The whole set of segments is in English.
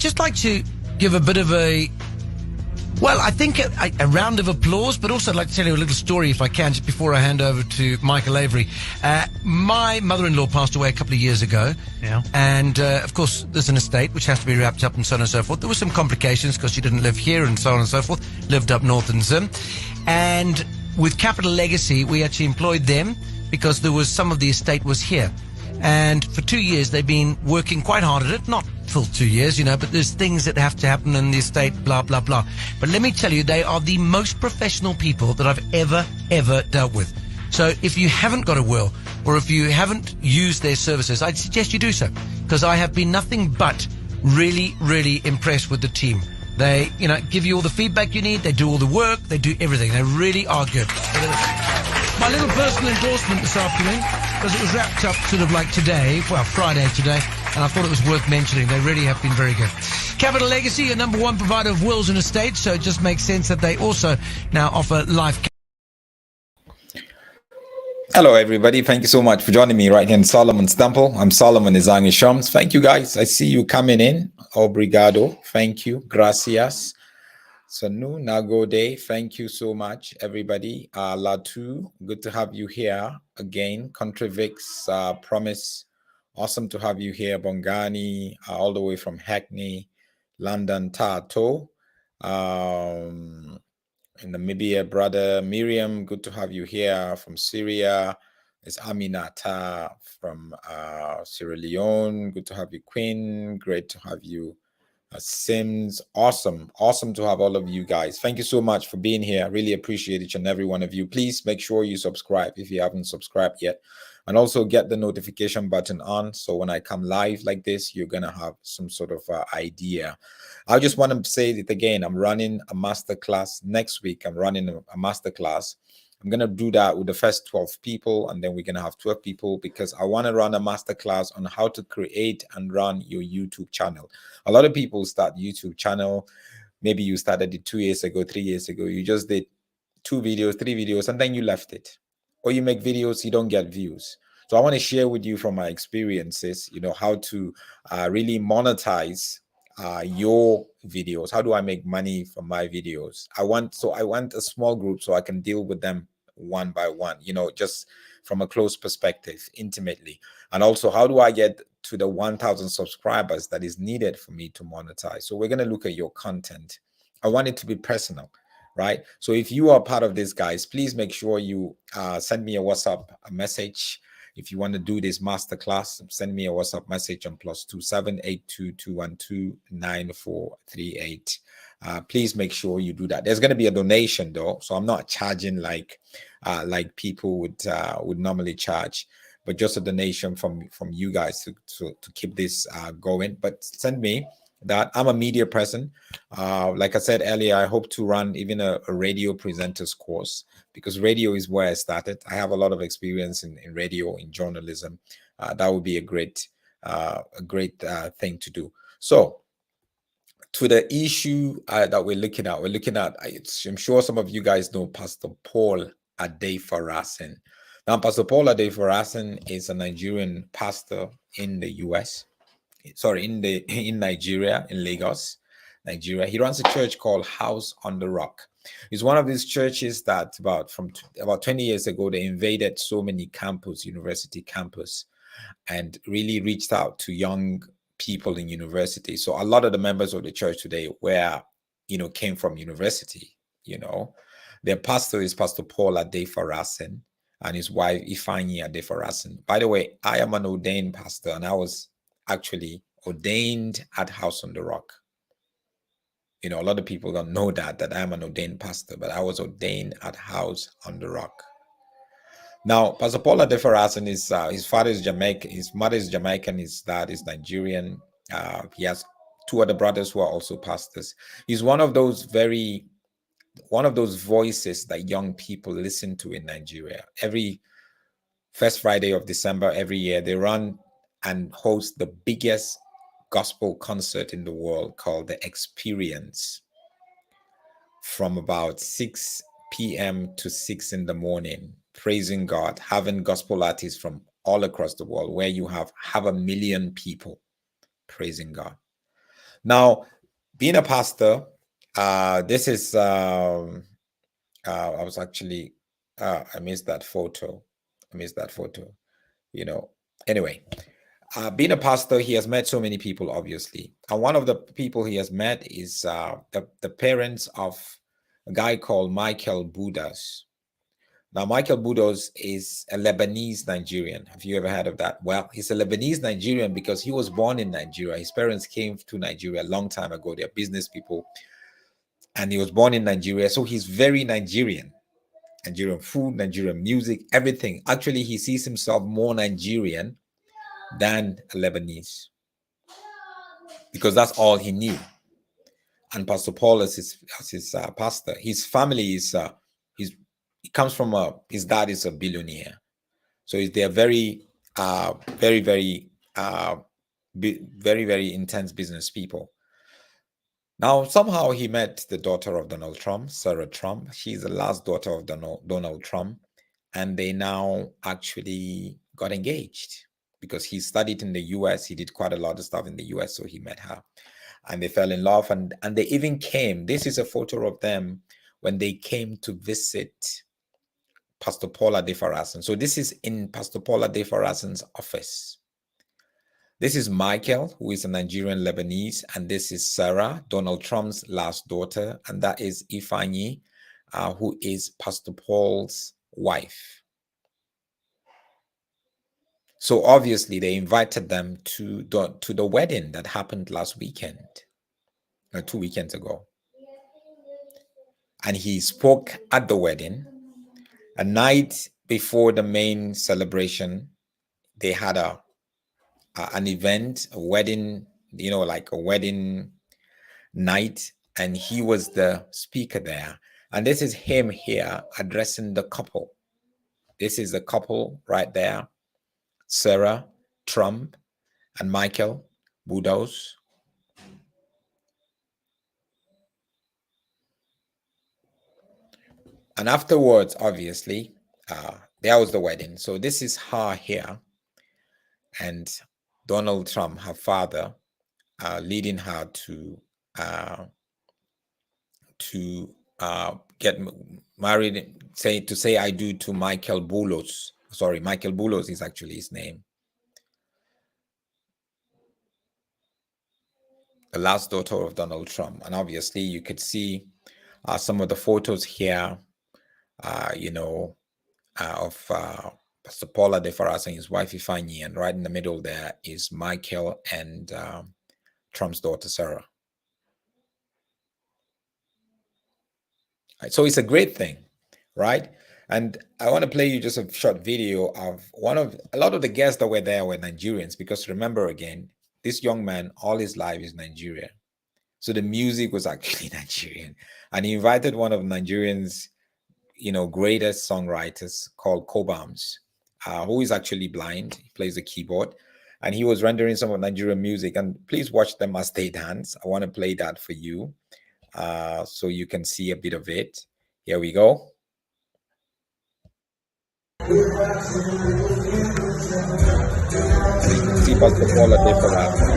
I'd just like to give a bit of a round of applause, but also I'd like to tell you a little story, if I can, just before I hand over to Michael Avery. My mother-in-law passed away a couple of years ago. Yeah. And, of course, there's an estate which has to be wrapped up and so on and so forth. There were some complications because she didn't live here and so on and so forth, lived up north in Zim. And with Capital Legacy, we actually employed them because there was some of the estate was here. And for 2 years, they've been working quite hard at it. Not full 2 years, but there's things that have to happen in the estate, blah, blah, blah. But let me tell you, they are the most professional people that I've ever dealt with. So if you haven't got a will, or if you haven't used their services, I'd suggest you do so. Because I have been nothing but really, really impressed with the team. They, give you all the feedback you need. They do all the work. They do everything. They really are good. My little personal endorsement this afternoon, because it was wrapped up sort of like today, Friday today, and I thought it was worth mentioning. They really have been very good. Capital Legacy, your number one provider of wills and estates, so it just makes sense that they also now offer life. Hello, everybody. Thank you so much for joining me right here in Solomon's Temple. I'm Solomon Izangi Shams. Thank you, guys. I see you coming in. Obrigado. Thank you. Gracias. Sanu Nagode, thank you so much, everybody. Latu, good to have you here again. Contrivix, Promise, awesome to have you here. Bongani, all the way from Hackney, London, Tato. In Namibia, brother Miriam, good to have you here. From Syria, it's Aminata from Sierra Leone. Good to have you, Queen. Great to have you. Sims, awesome to have all of you guys. Thank you so much for being here. I really appreciate each and every one of you. Please make sure you subscribe if you haven't subscribed yet, and also get the notification button on, so when I come live like this, you're gonna have some sort of idea. I just want to say it again. I'm running a masterclass next week. I'm running a masterclass. I'm going to do that with the first 12 people, and then we're going to have 12 people, because I want to run a masterclass on how to create and run your YouTube channel. A lot of people start YouTube channel. Maybe you started it 2 years ago, 3 years ago. You just did 2 videos, 3 videos, and then you left it. Or you make videos, you don't get views. So I want to share with you from my experiences, how to really monetize your videos. How do I make money from my videos? I want a small group so I can deal with them one by one, just from a close perspective, intimately. And also, how do I get to the 1,000 subscribers that is needed for me to monetize? So we're going to look at your content. I want it to be personal, right? So if you are part of this, guys, please make sure you send me a WhatsApp message. If you want to do this masterclass, send me a WhatsApp message on +27 82 212 9438. Please make sure you do that. There's going to be a donation though, so I'm not charging like people would normally charge, but just a donation from you guys to keep this going. But send me that. I'm a media person. Like I said earlier, I hope to run even a radio presenters course, because radio is where I started. I have a lot of experience in radio, in journalism. That would be a great thing to do. So to the issue that we're looking at, I'm sure some of you guys know Pastor Paul Adefarasin. Now, Pastor Paul Adefarasin is a Nigerian pastor in the US. Sorry, in Nigeria, in Lagos, Nigeria. He runs a church called House on the Rock. It's one of these churches that about 20 years ago, they invaded so many university campus, and really reached out to young people in university. So a lot of the members of the church today came from university. Their pastor is Pastor Paul Adefarasin and his wife Ifeanyi Adefarasin. By the way, I am an ordained pastor, and I was actually ordained at House on the Rock. A lot of people don't know that I'm an ordained pastor, but I was ordained at House on the Rock. Now, Pastor Paul Adefarasin is his father is Jamaican, his mother is Jamaican, his dad is Nigerian. He has 2 other brothers who are also pastors. He's one of those voices that young people listen to in Nigeria. Every first Friday of December every year, they run and host the biggest gospel concert in the world called The Experience, from about 6 p.m. to 6 in the morning, praising God, having gospel artists from all across the world, where you have 500,000 people praising God. Now, being a pastor, this is, I was actually, I missed that photo. Anyway, being a pastor, he has met so many people, obviously. And one of the people he has met is the parents of a guy called Michael Budas. Now, Michael Budos is a Lebanese Nigerian. Have you ever heard of that? Well, he's a Lebanese Nigerian because he was born in Nigeria. His parents came to Nigeria a long time ago. They're business people. And he was born in Nigeria. So he's very Nigerian. Nigerian food, Nigerian music, everything. Actually, he sees himself more Nigerian than a Lebanese because that's all he knew. And Pastor Paul is his pastor. His family is he comes from his dad is a billionaire, so they're very very intense business people. Now somehow he met the daughter of Donald Trump, Sarah Trump. She's the last daughter of Donald Trump, and they now actually got engaged because he studied in the US. He did quite a lot of stuff in the US, so he met her. And they fell in love, and they even came. This is a photo of them when they came to visit Pastor Paul Adefarasin. So this is in Pastor Paul Adefarasin's office. This is Michael, who is a Nigerian Lebanese, and this is Sarah, Donald Trump's last daughter, and that is Ifeanyi, who is Pastor Paul's wife. So obviously they invited them to the wedding that happened last weekend, 2 weekends ago. And he spoke at the wedding. A night before the main celebration, they had an event, a wedding, like a wedding night, and he was the speaker there. And this is him here addressing the couple. This is the couple right there, Sarah Trump and Michael Budos. And afterwards, obviously, there was the wedding. So this is her here, and Donald Trump, her father, leading her to get married, to say I do to Michael Bulos. Sorry, Michael Bulos is actually his name. The last daughter of Donald Trump. And obviously you could see some of the photos here, of Pastor Paul Adefarasin and his wife Ifeanyi, and right in the middle there is Michael and Trump's daughter Sarah. So it's a great thing, right? And I want to play you just a short video of a lot of the guests that were there were Nigerians, because remember again, this young man, all his life is Nigeria. So the music was actually Nigerian. And he invited one of Nigerians, greatest songwriters called Cobams, who is actually blind. He plays the keyboard. And he was rendering some of Nigerian music. And please watch them as they dance. I want to play that for you so you can see a bit of it. Here we go. And you can see Pastor Paul Adefarasin.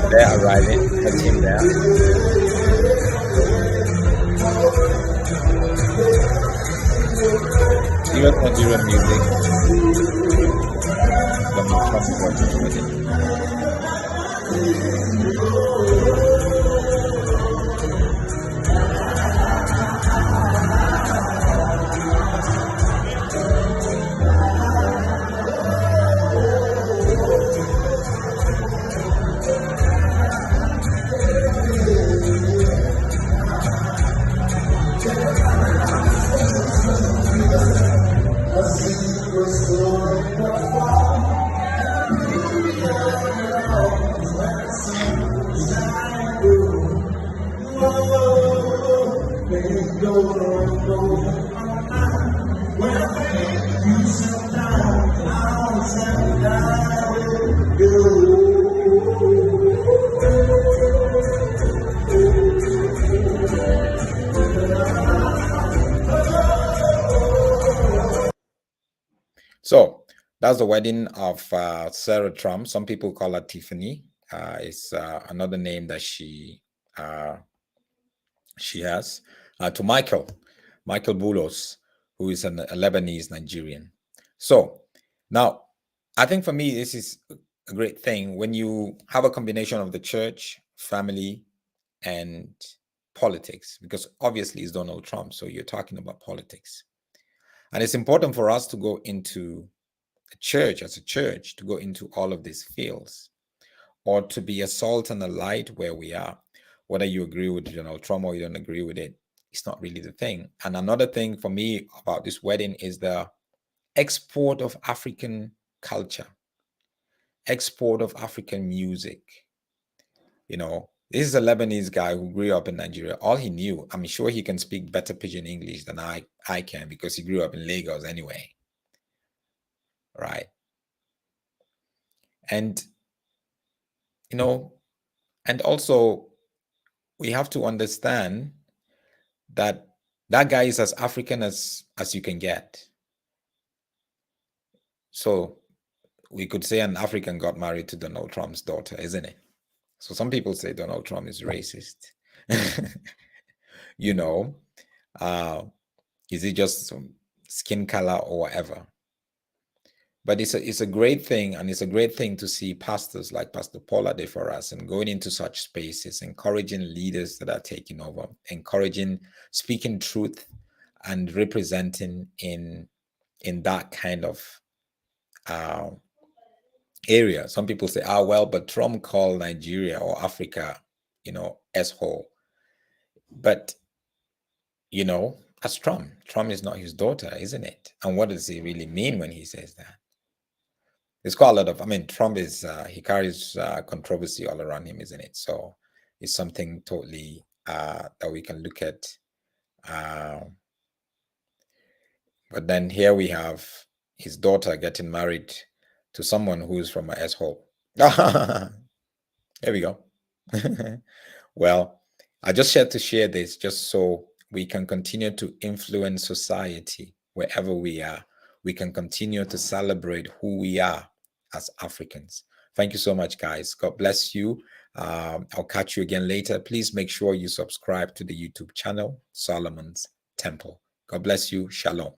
They're arriving. That's him there. Serious Nigerian music. Donald Trump is watching with it. So that's the wedding of Sarah Trump. Some people call her Tiffany. is another name that she has. To Michael Boulos, who is a Lebanese Nigerian. So now, I think for me, this is a great thing when you have a combination of the church, family, and politics, because obviously it's Donald Trump. So you're talking about politics. And it's important for us to go into the church as a church, to go into all of these fields, or to be a salt and a light where we are. Whether you agree with Donald Trump or you don't agree with it, it's not really the thing. And another thing for me about this wedding is the export of African culture, export of African music. This is a Lebanese guy who grew up in Nigeria. All he knew, I'm sure he can speak better Pidgin English than I can, because he grew up in Lagos anyway. Right. And, and also we have to understand that that guy is as African as you can get. So we could say an African got married to Donald Trump's daughter, isn't it? So some people say Donald Trump is racist. Is it just some skin color or whatever? But it's a great thing, and it's a great thing to see pastors like Pastor Paul Adefarasin going into such spaces, encouraging leaders that are taking over, speaking truth, and representing in that kind of area. Some people say, well, but Trump called Nigeria or Africa, S-hole. But that's Trump. Trump is not his daughter, isn't it? And what does he really mean when he says that? There's quite a lot of, Trump is, he carries controversy all around him, isn't it? So it's something totally that we can look at. But then here we have his daughter getting married to someone who is from an S-hole. There we go. Well, I just had to share this just so we can continue to influence society wherever we are. We can continue to celebrate who we are as Africans. Thank you so much, guys. God bless you. I'll catch you again later. Please make sure you subscribe to the YouTube channel, Solomon's Temple. God bless you. Shalom.